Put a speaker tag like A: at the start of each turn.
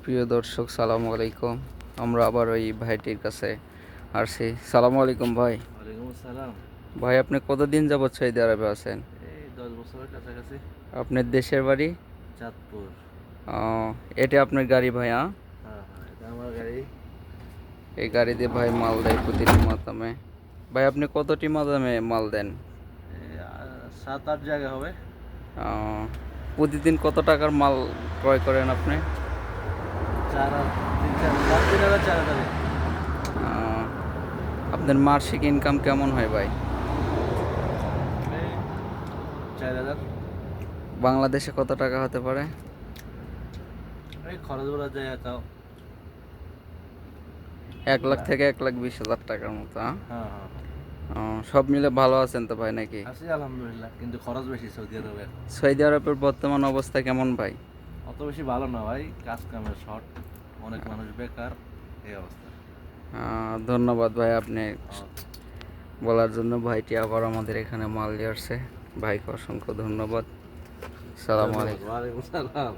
A: প্রিয় দর্শক, সালামু আলাইকুম। আমরা আবার ওই ভাইটির কাছে আসছি। সালামু আলাইকুম ভাই।
B: ওয়ালাইকুম আসসালাম।
A: ভাই, আপনি কতদিন যাবৎ সৌদি আরবে আছেন?
B: এই 10 বছরের কাছাকাছি।
A: আপনার দেশের বাড়ি?
B: চাঁদপুর।
A: আহ, এটা আপনার গাড়ি ভাই? হ্যাঁ,
B: হ্যাঁ হ্যাঁ, এটা আমার গাড়ি।
A: এই গাড়ি দিয়ে ভাই মাল দেয় প্রতিটি মাতামে। ভাই, আপনি কতটি মাতামে মাল দেন?
B: এই 7-8 জায়গা হবে।
A: আহ, প্রতিদিন কত টাকার মাল ক্রয় করেন আপনি?
B: 3,000 4,000।
A: আহ, আপনার মাসিক ইনকাম কেমন হয় ভাই?
B: এই 4,000।
A: বাংলাদেশে কত টাকা হতে পারে?
B: এই খরচ বলা যায় তাও।
A: 1 লাখ থেকে 1,20,000 টাকার মতো, হ্যাঁ?
B: হ্যাঁ হ্যাঁ।
A: সব মিলে ভালো আছেন তো ভাই নাকি?
B: আছি আলহামদুলিল্লাহ, কিন্তু খরচ বেশি সৌদি আরবে।
A: সৌদি আরবের বর্তমান অবস্থা কেমন ভাই?
B: অত বেশি ভালো না ভাই, কাজ কামের শর্ট, অনেক মানুষ বেকার, এই অবস্থা।
A: ধন্যবাদ ভাই আপনি
B: আচ্ছা।
A: বলার জন্য। ভাইটি আবার আমাদের এখানে মাল দিয়ে আসছে। ভাইকে অসংখ্য ধন্যবাদ। সালাম
B: ধন্যবাদ,
A: আলাইকুম।
B: ওয়ালাইকুম সালাম।